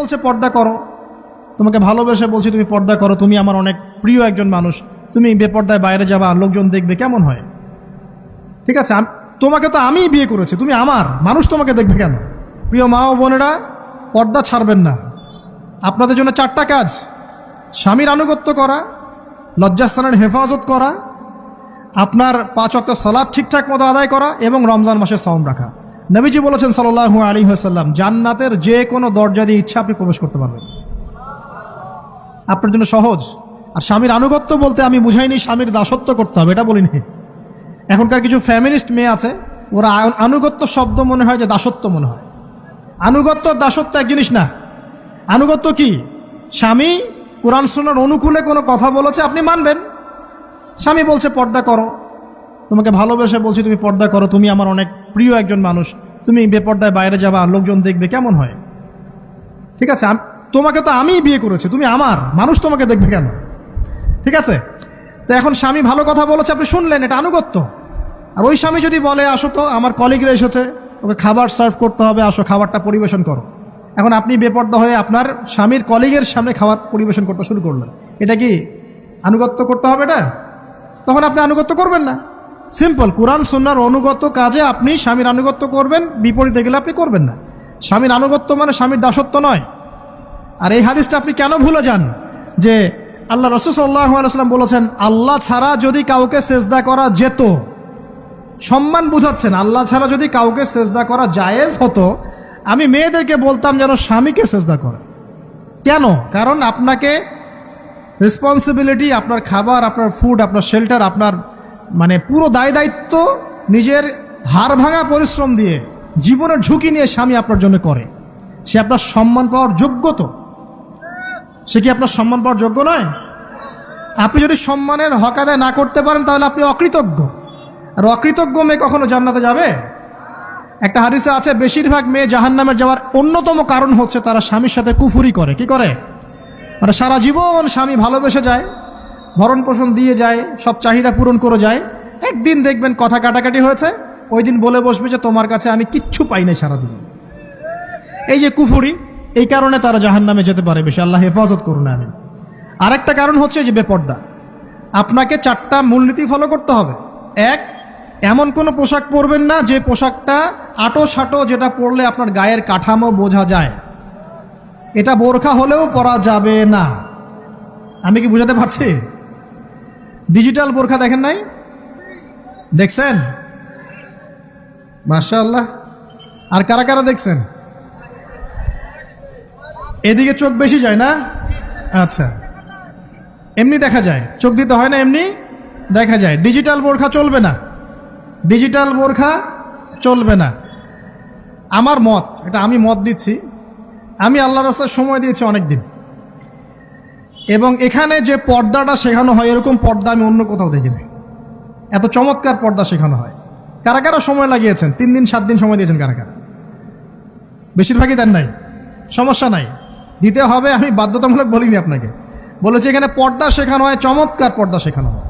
বলছে পর্দা করো, তোমাকে ভালোবেসে বলছি তুমি পর্দা করো, তুমি আমার অনেক প্রিয় একজন মানুষ, তুমি বেপর্দায় বাইরে যাবা, লোকজন দেখবে, কেমন হয়? ঠিক আছে, তোমাকে তো আমিই বিয়ে করেছি, তুমি আমার মানুষ, তোমাকে দেখবে কেন? প্রিয় মা ও বোনেরা, পর্দা ছাড়বেন না। আপনাদের জন্য 4টা কাজ: স্বামীর আনুগত্য করা, লজ্জাস্থানের হেফাজত করা, আপনার 5 ওয়াক্ত সালাত ঠিকঠাক মতো আদায় করা এবং রমজান মাসে সাওম রাখা। নবীজি বলেছেন সাল্লাল্লাহু আলাইহি ওয়াসাল্লাম, জান্নাতের যে কোনো দরজা দিয়ে ইচ্ছা আপনি প্রবেশ করতে পারবেন। আপনার জন্য সহজ। আর স্বামীর আনুগত্য বলতে আমি বুঝাইনি স্বামীর দাসত্ব করতে হবে, এটা বলিনি। এখনকার কিছু ফ্যামিলিস্ট মেয়ে আছে, ওরা আনুগত্য শব্দ মনে হয় যে দাসত্ব মনে হয়। আনুগত্য দাসত্ব এক জিনিস না। আনুগত্য কি? স্বামী কোরআন সুন্নাহর অনুকূলে কোনো কথা বলেছে, আপনি মানবেন। স্বামী বলছে পর্দা করো, তোমাকে ভালোবেসে বলছি তুমি পর্দা করো, তুমি আমার অনেক প্রিয় একজন মানুষ, তুমি বেপর্দায় বাইরে যাবা, লোকজন দেখবে, কেমন হয়? ঠিক আছে, তোমাকে তো আমিই বিয়ে করেছি, তুমি আমার মানুষ, তোমাকে দেখবে কেন? ঠিক আছে, তো এখন স্বামী ভালো কথা বলেছে, আপনি শুনলেন, এটা আনুগত্য। আর ওই স্বামী যদি বলে আসো তো আমার কলিগরা এসেছে, ওকে খাবার সার্ভ করতে হবে, আসো খাবারটা পরিবেশন করো, এখন আপনি বেপর্দা হয়ে আপনার স্বামীর কলিগের সামনে খাবার পরিবেশন করতে শুরু করলেন, এটা কি আনুগত্য করতে হবে? এটা তখন আপনি আনুগত্য করবেন না। সিম্পল, কোরআন সুন্নাহর অনুগত কাজে আপনি স্বামীর আনুগত্য করবেন, বিপরীতে গেলে আপনি করবেন না। স্বামীর আনুগত্য মানে স্বামীর দাসত্ব নয়। আর এই হাদিসটা আপনি কেন ভুলে যান যে আল্লাহ রাসূল সাল্লাল্লাহু আলাইহি ওয়াসাল্লাম বলেছেন, আল্লাহ ছাড়া যদি কাউকে সেজদা করা যেত, সম্মান বুঝাচ্ছেন, আল্লাহ ছাড়া যদি কাউকে সেজদা করা জায়েজ হতো, আমি মেয়েদেরকে বলতাম যেন স্বামীকে সেজদা করে। কেন? কারণ আপনাকে রেসপন্সিবিলিটি, আপনার খাবার, আপনার ফুড, আপনার শেল্টার, আপনার মানে পুরো দায় দায়িত্ব নিজের হাড় ভাঙা পরিশ্রম দিয়ে, জীবনের ঝুঁকি নিয়ে স্বামী আপনার জন্য করে। সে আপনার সম্মান পাওয়ার যোগ্য তো? সে কি আপনার সম্মান পাওয়ার যোগ্য নয়? আপনি যদি সম্মানের হক আদায় না করতে পারেন তাহলে আপনি অকৃতজ্ঞ। আর অকৃতজ্ঞ মেয়ে কখনো জান্নাতে যাবে? একটা হাদিসে আছে, বেশিরভাগ মেয়ে জাহান্নামে যাওয়ার অন্যতম কারণ হচ্ছে তারা স্বামীর সাথে কুফুরি করে। কি করে? মানে সারা জীবন স্বামী ভালোবেসে যায়, ভরণ পোষণ দিয়ে যায়, সব চাহিদা পূরণ করে যায়, একদিন দেখবেন কথা কাটাকাটি হয়েছে, ওই দিন বলে বসবে যে তোমার কাছে আমি কিচ্ছু পাই নাই সারাদিন। এই যে কুফুরি, এই কারণে তারা জাহান্নামে যেতে পারে বেশি। আল্লাহ হেফাজত করুন। আমি আরেকটা কারণ হচ্ছে যে বেপর্দা। আপনাকে 4টা মূলনীতি ফলো করতে হবে। 1, এমন কোনো পোশাক পরবেন না যে পোশাকটা আটো সাটো, যেটা পরলে আপনার গায়ের কাঠামো বোঝা যায়। এটা বোরখা হলেও পরা যাবে না। আমি কি বুঝাতে পারছি? ডিজিটাল বোরখা দেখেন নাই? দেখছেন? মাশাআল্লাহ। আর কারা কারা দেখছেন? এদিকে চোখ বেশি যায় না? আচ্ছা, এমনি দেখা যায়, চোখ দিতে হয় না, এমনি দেখা যায়। ডিজিটাল বোরখা চলবে না, ডিজিটাল বোরখা চলবে না। আমার মত, এটা আমি মত দিচ্ছি, আমি আল্লাহর রাস্তায় সময় দিয়েছি অনেক দিন, এবং এখানে যে পর্দাটা শেখানো হয় এরকম পর্দা আমি অন্য কোথাও দেখিনি। এত চমৎকার পর্দা শেখানো হয়। কারা কারা সময় লাগিয়েছেন? 3 দিন 7 দিন সময় দিয়েছেন কারা কারা? বেশিরভাগই দেন নাই। সমস্যা নাই, দিতে হবে, আমি বাধ্যতামূলক বলিনি আপনাকে। বলেছি এখানে পর্দা শেখানো হয়, চমৎকার পর্দা শেখানো হয়,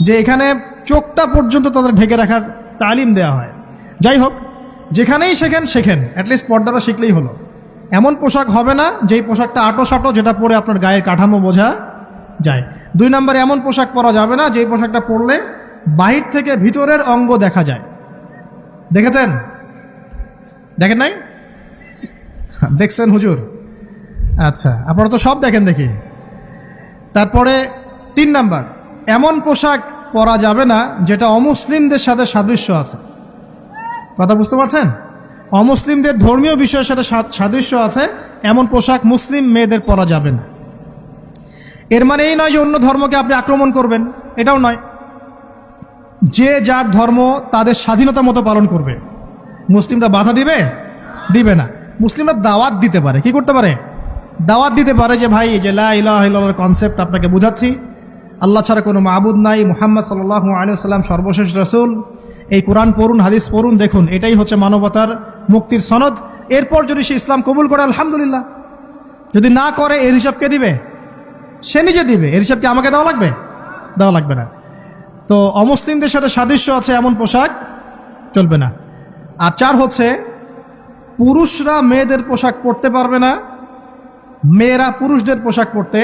যে এখানে চোখটা পর্যন্ত তাদের ঢেকে রাখার তালিম দেওয়া হয়। যাই হোক, যেখানেই শেখেন, অ্যাটলিস্ট পর্দাটা শিখলেই হলো। এমন পোশাক হবে না যেই পোশাকটা আটো সাটো, যেটা পরে আপনার গায়ের কাঠামো বোঝা যায়। 2 নম্বরে, এমন পোশাক পরা যাবে না যেই পোশাকটা পরলে বাহির থেকে ভিতরের অঙ্গ দেখা যায়। দেখেছেন? দেখেন নাই? দেখছেন হুজুর? আচ্ছা, আপনারা তো সব দেখেন দেখি। তারপরে 3 নাম্বার, এমন পোশাক পরা যাবে না যেটা অমুসলিমদের সাথে সাদৃশ্য আছে। কথা বুঝতে পারছেন? অমুসলিমদের ধর্মীয় বিষয়ের সাথে সাদৃশ্য আছে এমন পোশাক মুসলিম মেয়েদের পরা যাবে না। এর মানে এই নয় যে অন্য ধর্মকে আপনি আক্রমণ করবেন, এটাও নয়। যে যার ধর্ম তাদের স্বাধীনতা মতো পালন করবে। মুসলিমরা বাধা দিবে? দিবে না। মুসলিমরা দাওয়াত দিতে পারে। কি করতে পারে? দাওয়াত দিতে পারে যে ভাই, যে লা ইলাহা ইল্লাল্লাহর কনসেপ্ট আপনাকে বুঝাচ্ছি, আল্লাহ ছাড়া কোনো মাবুদ নাই, মুহাম্মদ সাল্লাল্লাহু আলাইহি ওয়াসাল্লাম সর্বশেষ রাসূল, এই কোরআন পড়ুন, হাদিস পড়ুন, দেখুন এটাই হচ্ছে মানবতার মুক্তির সনদ। এরপর যদি সে ইসলাম কবুল করে আলহামদুলিল্লাহ, যদি না করে এর হিসাব কে দিবে? সে নিজে দিবে। এর হিসাব কি আমাকে দেওয়া লাগবে? দেওয়া লাগবে না। তো অমুসলিমদের সাথে সাদৃশ্য আছে এমন পোশাক চলবে না। আর 4 হচ্ছে, পুরুষরা মেয়েদের পোশাক পরতে পারবে না মেয়েরা পুরুষদের পোশাক পরতে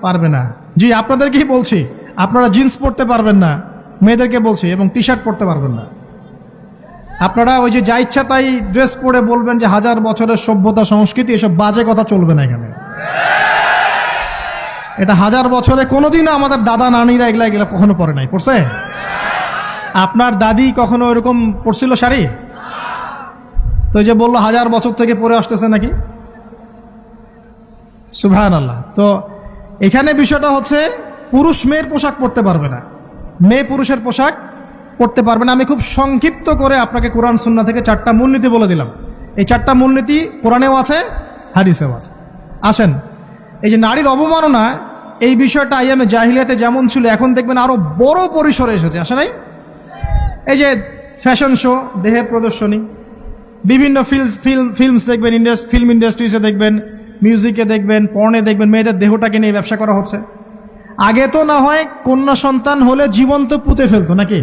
পারবে না। জি, আপনাদেরকেই বলছি, আপনারা জিন্স পরতে পারবেন না, মেয়েদেরকে বলছি, এবং টি শার্ট পরতে পারবেন না। আপনারা ওই যে যা ইচ্ছা তাই ড্রেস পরে বলবেন যে হাজার বছরের সভ্যতা সংস্কৃতি, এসব বাজে কথা চলবে না এখানে। এটা হাজার বছরে কোনোদিনও আমাদের দাদা নানিরা এগুলা এগুলা কখনো পরে নাই। পড়ছে? আপনার দাদি কখনো এরকম পরছিল শাড়ি? তো এই যে বললো হাজার বছর থেকে পরে আসতেছে নাকি। সুবহানাল্লাহ। তো এখানে বিষয়টা হচ্ছে পুরুষ মেয়ের পোশাক পরতে পারবে না, মেয়ে পুরুষের পোশাক পরতে পারবে না। আমি খুব সংক্ষিপ্ত করে আপনাকে কোরআন সুন্নাহ থেকে 4টা মূলনীতি বলে দিলাম। এই 4টা মূলনীতি কোরআনেও আছে, হাদিসেও আছে। আসেন, এই যে নারীর অবমাননা, এই বিষয়টা আইয়ামে জাহিলিয়াতে যেমন ছিল, এখন দেখবেন আরো বড় পরিসরে এসেছে। আসে নাই? এই যে ফ্যাশন শো, দেহের প্রদর্শনী, বিভিন্ন ফিল্মস দেখবেন, ফিল্ম ইন্ডাস্ট্রিজে দেখবেন, মিউজিকে দেখবেন, পর্নে দেখবেন, মেয়েদের দেহটাকে নিয়ে ব্যবসা করা হচ্ছে। আগে তো না হয় কন্যা সন্তান হলে জীবন্ত পুঁতে ফেলতো নাকি,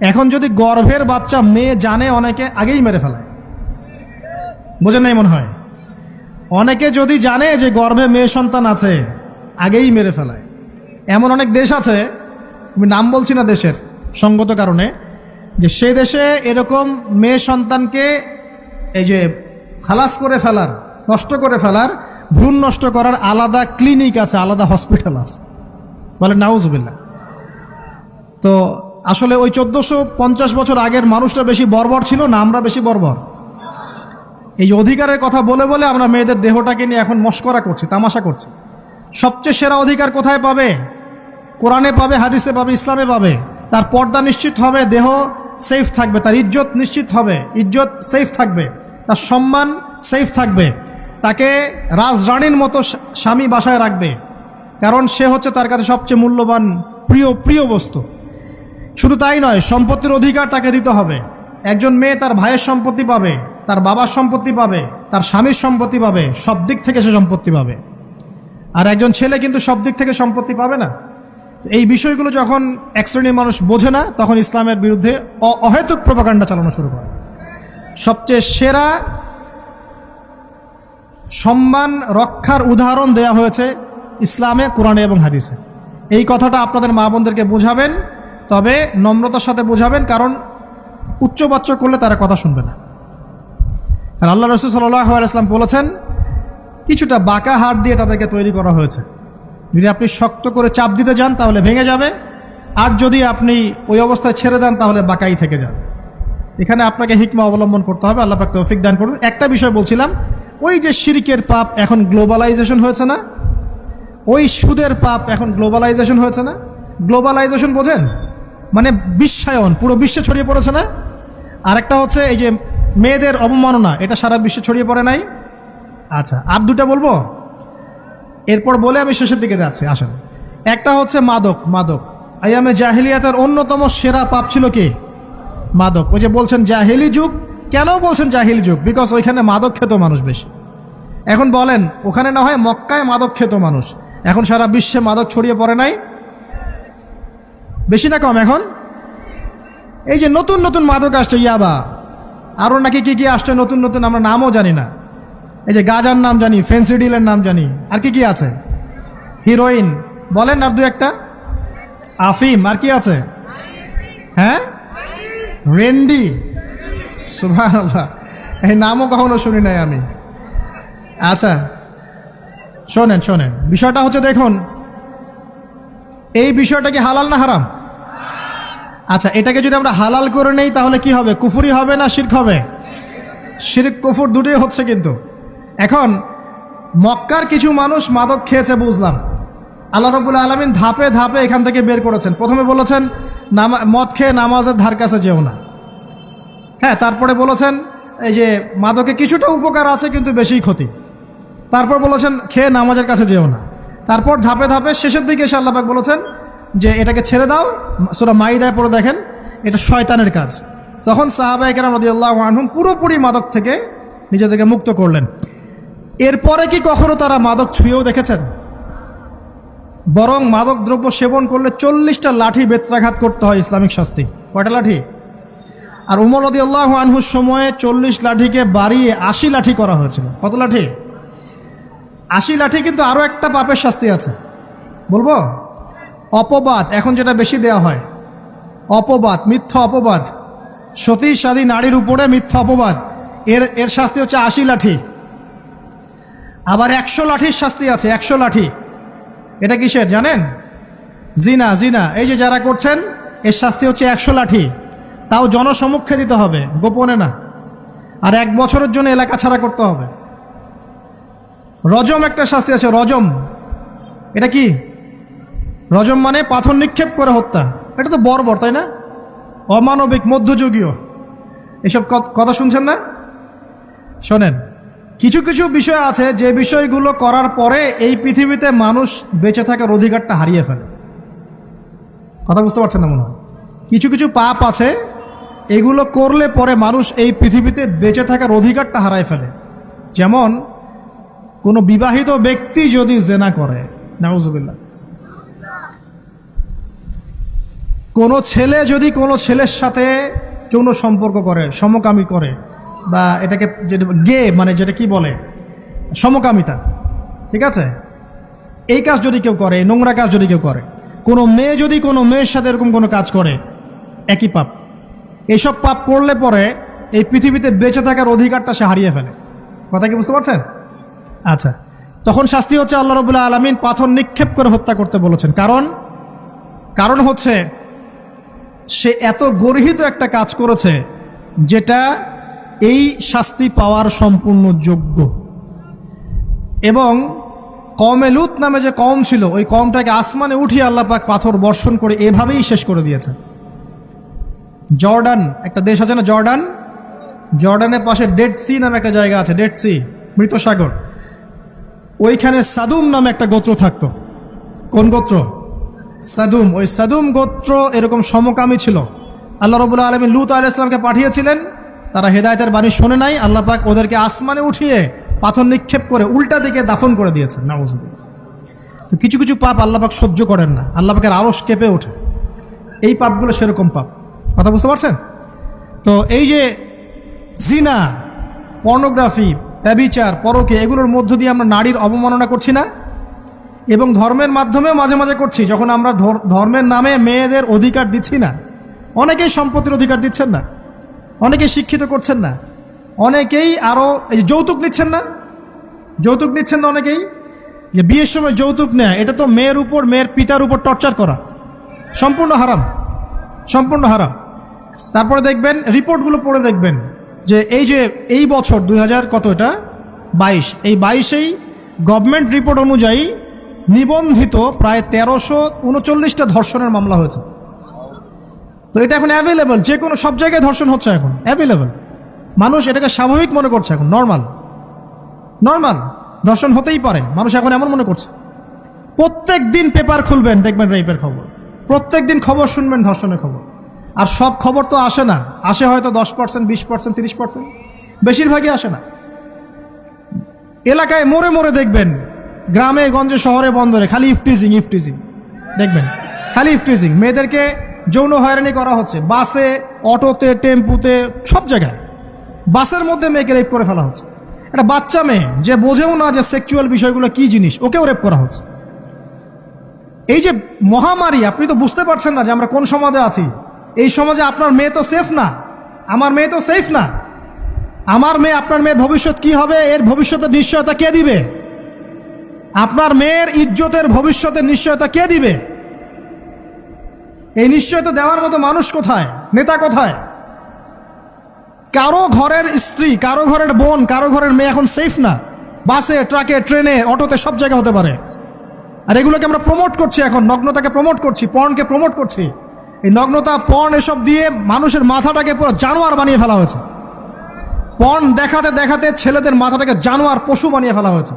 এখন যদি গর্ভের বাচ্চা মেয়ে জানে, অনেকে আগেই মেরে ফেলায়। বোঝেন নাই মনে হয়? অনেকে যদি জানে যে গর্ভে মেয়ে সন্তান আছে, আগেই মেরে ফেলায়। এমন অনেক দেশ আছে, আমি নাম বলছি না দেশের সঙ্গত কারণে, যে সেই দেশে এরকম মেয়ে সন্তানকে এই যে খালাস করে ফেলার, নষ্ট করে ফেলার, ভ্রূণ নষ্ট করার আলাদা ক্লিনিক আছে, আলাদা হসপিটাল আছে। বলে নাউজুবিল্লাহ। তো আসলে ওই 1450 বছর আগের মানুষটা বেশি বর্বর ছিল না আমরা বেশি বর্বর? এই অধিকারের কথা বলে বলে আমরা মেয়েদের দেহটাকে নিয়ে এখন মস্করা করছি, তামাশা করছি। সবচেয়ে সেরা অধিকার কোথায় পাবে? কোরআনে পাবে, হাদিসে পাবে, ইসলামে পাবে। তার পর্দা নিশ্চিত হবে, দেহ সেফ থাকবে, তার ইজ্জত নিশ্চিত হবে, ইজ্জত সেফ থাকবে, তার সম্মান সেফ থাকবে, তাকে রাজরানীর মতো স্বামী বাসায় রাখবে, কারণ সে হচ্ছে তার কাছে সবচেয়ে মূল্যবান প্রিয় বস্তু। শুধু তাই নয়, সম্পত্তির অধিকার তাকে দিতে হবে। একজন মেয়ে তার ভাইয়ের সম্পত্তি পাবে, তার বাবার সম্পত্তি পাবে, তার স্বামীর সম্পত্তি পাবে, সব দিক থেকে সে সম্পত্তি পাবে। আর একজন ছেলে কিন্তু সব দিক থেকে সম্পত্তি পাবে না। এই বিষয়গুলো যখন এক শ্রেণীর মানুষ বোঝে না, তখন ইসলামের বিরুদ্ধে অহেতুক প্রোপাগান্ডা চালানো শুরু করে। সবচেয়ে সেরা সম্মান রক্ষার উদাহরণ দেয়া হয়েছে ইসলামে, কোরআনে এবং হাদিসে। এই কথাটা আপনাদের মা বোনদেরকে বোঝাবেন, তবে নম্রতার সাথে বোঝাবেন, কারণ উচ্চবাচ্য করলে তারা কথা শুনবে না। আর আল্লাহ রাসূল সাল্লাল্লাহু আলাইহি ওয়াসাল্লাম বলেছেন, কিছুটা বাঁকা হাড় দিয়ে তাদেরকে তৈরি করা হয়েছে। যদি আপনি শক্ত করে চাপ দিতে যান তাহলে ভেঙে যাবে, আর যদি আপনি ওই অবস্থায় ছেড়ে দেন তাহলে বাঁকাই থেকে যাবে। এখানে আপনাকে হিকমা অবলম্বন করতে হবে। আল্লাহ পাক তৌফিক দান করুন। একটা বিষয় বলছিলাম, ওই যে শিরকের পাপ এখন গ্লোবালাইজেশন হয়েছে না, ওই সুদের পাপ এখন গ্লোবালাইজেশন হয়েছে না। গ্লোবালাইজেশন বোঝেন? মানে বিশ্বায়ন, পুরো বিশ্বে ছড়িয়ে পড়েছে না। আর একটা হচ্ছে এই যে মেয়েদের অবমাননা, এটা সারা বিশ্বে ছড়িয়ে পড়ে নাই। আচ্ছা, আর দুটা বলবো, এরপর বলে আমি শেষের দিকে যাচ্ছি। আসেন, একটা হচ্ছে মাদক। আইয়ামে জাহিলিয়াতের অন্যতম সেরা পাপ ছিল কি? মাদক। ওই যে বলছেন জাহিলি যুগ, কেন বলছেন জাহিলি যুগ? বিকজ ওইখানে মাদক খেত মানুষ বেশি। এখন বলেন, ওখানে না হয় মক্কায় মাদক খেত মানুষ, এখন সারা বিশ্বে মাদক ছড়িয়ে পড়ে নাই? বেশি না কম? এখন এই যে নতুন নতুন মাদক আসছে, ইয়াবা, আরও নাকি কি কি আসছে নতুন নতুন, আমরা নামও জানি না। এই যে গাজার নাম জানি, ফেন্সিডিলের নাম জানি, আর কি কি আছে, হিরোইন বলেন, আর দু একটা, আফিম, আর কি আছে? হ্যাঁ, রেন্ডি। সুবহানাল্লাহ, এই নামও কখনো শুনি নাই আমি। আচ্ছা শোনেন, বিষয়টা হচ্ছে, দেখুন, এই বিষয়টা কি হালাল না হারাম? আচ্ছা, এটাকে যদি আমরা হালাল করে নেই তাহলে কি হবে? কুফরি হবে না শিরক হবে? শিরক কুফর দুটোই হচ্ছে। কিন্তু এখন মক্কার কিছু মানুষ মাদক খেয়েছে বুঝলাম, আল্লাহ রাব্বুল আলামিন ধাপে ধাপে এখান থেকে বের করেছেন। প্রথমে বলেছেন মদ খেয়ে নামাজের ধার কাছে যেও না। হ্যাঁ, তারপরে বলেছেন এই যে মাদকে কিছুটা উপকার আছে কিন্তু বেশি ক্ষতি। তারপর বলেছেন খেয়ে নামাজের কাছে যেও না। তারপর ধাপে ধাপে শেষের দিকে এসে আল্লাহ পাক বলেছেন যে এটাকে ছেড়ে দাও। সূরা মাইদায় পড়ে দেখেন, এটা শয়তানের কাজ। তখন সাহাবায়ে কেরাম রাদিয়াল্লাহু আনহুম পুরোপুরি মাদক থেকে নিজেদেরকে মুক্ত করলেন। এরপরে কি কখনো তারা মাদক ছুঁয়েও দেখেছেন? বরং মাদক দ্রব্য সেবন করলে 40টা লাঠি বেত্রাঘাত করতে হয়, ইসলামিক শাস্তি। কয়টা লাঠি? আর উমর রাদিয়াল্লাহু আনহুর সময়ে 40 লাঠিকে বাড়িয়ে 80 লাঠি করা হয়েছিল। কত লাঠি? 80 লাঠি কিন্তু আরও একটা পাপের শাস্তি আছে, বলবো? অপবাদ, এখন যেটা বেশি দেওয়া হয়, অপবাদ, মিথ্যা অপবাদ, সতী সাদী নারীর উপরে মিথ্যা অপবাদ, এর শাস্তি হচ্ছে 80 লাঠি। আবার 100 লাঠির শাস্তি আছে, 100 লাঠি। এটা কিসের জানেন? জিনা, জিনা। এই যে যারা করছেন, এর শাস্তি হচ্ছে 100 লাঠি, তাও জনসমক্ষে দিতে হবে, গোপনে না। আর 1 বছরের জন্য এলাকা ছাড়া করতে হবে। রজম একটা শাস্তি আছে, রজম। এটা কি? রজম মানে পাথর নিক্ষেপ করে হত্যা। এটা তো বর্বর, তাই না? অমানবিক, মধ্যযুগীয়। এসব কথা শুনছেন না? শোনেন, কিছু কিছু বিষয় আছে যে বিষয়গুলো করার পরে এই পৃথিবীতে মানুষ বেঁচে থাকার অধিকারটা হারিয়ে ফেলে। কথা বুঝতে পারছেন না মনে হয়? কিছু কিছু পাপ আছে, এগুলো করলে পরে মানুষ এই পৃথিবীতে বেঁচে থাকার অধিকারটা হারায় ফেলে। যেমন কোনো বিবাহিত ব্যক্তি যদি জেনা করে, নাউজুবিল্লাহ, কোনো ছেলে যদি কোনো ছেলের সাথে যৌন সম্পর্ক করে, সমকামী করে, বা এটাকে যেটা গে মানে যেটা কি বলে, সমকামিতা, ঠিক আছে, এই কাজ যদি কেউ করে, নোংরা কাজ যদি কেউ করে, কোনো মেয়ে যদি কোনো মেয়ের সাথে এরকম কোনো কাজ করে, একই পাপ। এইসব পাপ করলে পরে এই পৃথিবীতে বেঁচে থাকার অধিকারটা সে হারিয়ে ফেলে। কথা কি বুঝতে পারছেন? আচ্ছা, তখন শাস্তি হচ্ছে আল্লাহ রাব্বুল আলামিন পাথর নিক্ষেপ করে হত্যা করতে বলেছেন। কারণ হচ্ছে সে এত গর্হিত একটা কাজ করেছে যেটা এই শাস্তি পাওয়ার সম্পূর্ণ যোগ্য। এবং কওমে লূত নামে যে কওম ছিল, ওই কওমটাকে আসমানে উঠিয়ে আল্লাহ পাক পাথর বর্ষণ করে এভাবেই শেষ করে দিয়েছে। জর্ডান একটা দেশ আছে না, জর্ডান, জর্ডানের পাশে ডেড সি নামে একটা জায়গা আছে, ডেড সি, মৃত সাগর। ওইখানে সাদুম নামে একটা গোত্র থাকতো। কোন গোত্র? সাদুম। ওই সাদুম গোত্র এরকম সমকামী ছিল। আল্লাহ রাব্বুল আলামিন লূত আলাইহিস সালামকে পাঠিয়েছিলেন, তারা হেদায়েতের বাণী শোনে নাই। আল্লাহ পাক ওদেরকে আসমানে উঠিয়ে পাথর নিক্ষেপ করে উল্টা দিকে দাফন করে দিয়েছেন। নাউজুবিল্লাহ। তো কিছু কিছু পাপ আল্লাহ পাক সহ্য করেন না, আল্লাহ পাকের আরশ কেঁপে ওঠে। এই পাপগুলো সেরকম পাপ। কথা বুঝতে পারছেন? তো এই যে জিনা, পর্নোগ্রাফি, ব্যভিচার, পরকে, এগুলোর মধ্য দিয়ে আমরা নারীর অবমাননা করছি না? এবং ধর্মের মাধ্যমেও মাঝে মাঝে করছি, যখন আমরা ধর্মের নামে মেয়েদের অধিকার দিচ্ছি না। অনেকেই সম্পত্তির অধিকার দিচ্ছেন না, অনেকেই শিক্ষিত করছেন না, অনেকেই আরও এই যৌতুক নিচ্ছেন না, যৌতুক নিচ্ছেন না অনেকেই। যে বিয়ের সময় যৌতুক নেয়, এটা তো মেয়ের উপর, মেয়ের পিতার উপর টর্চার করা, সম্পূর্ণ হারাম, সম্পূর্ণ হারাম। তারপরে দেখবেন, রিপোর্টগুলো পড়ে দেখবেন যে এই বছর 2000 কত, এটা 22, এই 22-এই গভর্নমেন্ট রিপোর্ট অনুযায়ী নিবন্ধিত প্রায় 1339টা ধর্ষণের মামলা হয়েছে। তো এটা এখন অ্যাভেলেবল, যে কোনো সব জায়গায় ধর্ষণ হচ্ছে, এখন অ্যাভেলেবল। মানুষ এটাকে স্বাভাবিক মনে করছে, এখন নর্মাল, নর্মাল ধর্ষণ হতেই পারে, মানুষ এখন এমন মনে করছে। প্রত্যেক দিন পেপার খুলবেন, দেখবেন রেপের খবর, প্রত্যেক দিন খবর শুনবেন ধর্ষণের খবর। আর সব খবর তো আসে না, আসে হয়তো 10%, 20%, 30%, বেশিরভাগই আসে না। এলাকায় মোড়ে মোড়ে দেখবেন, গ্রামে গঞ্জে শহরে বন্দরে খালি ইফটিজিং, ইফটিজিং দেখবেন, খালি ইফটিজিং। মেয়েদেরকে যৌন হয়রানি করা হচ্ছে, বাসে, অটোতে, টেম্পুতে, সব জায়গায়। বাসের মধ্যে মেয়েকে রেপ করে ফেলা হচ্ছে। একটা বাচ্চা মেয়ে যে বোঝেও না যে সেক্সুয়াল বিষয়গুলো কি জিনিস, ওকেও রেপ করা হচ্ছে। এই যে মহামারী, আপনি তো বুঝতে পারছেন না যে আমরা কোন সমাজে আছি। এই সমাজে আপনার মেয়ে তো সেফ না, আমার মেয়ে তো সেফ না। আমার মেয়ে, আপনার মেয়ের ভবিষ্যৎ কি হবে, এর ভবিষ্যতের নিশ্চয়তা কে দিবে? আপনার মেয়ের ইজ্জতের ভবিষ্যতের নিশ্চয়তা কে দিবে? এই নিশ্চয়তা দেওয়ার মতো মানুষ কোথায়, নেতা কোথায়? কারো ঘরের স্ত্রী, কারো ঘরের বোন, কারো ঘরের মেয়ে এখন সেফ না। বাসে, ট্রাকে, ট্রেনে, অটোতে, সব জায়গায় হতে পারে। আর এগুলোকে আমরা প্রমোট করছি, এখন নগ্নতাকে প্রমোট করছি, পর্নকে প্রমোট করছি। এই নগ্নতা, পর্ন, এসব দিয়ে মানুষের মাথাটাকে পুরো জানোয়ার বানিয়ে ফেলা হয়েছে। পর্ন দেখাতে দেখাতে ছেলেদের মাথাটাকে জানোয়ার, পশু বানিয়ে ফেলা হয়েছে।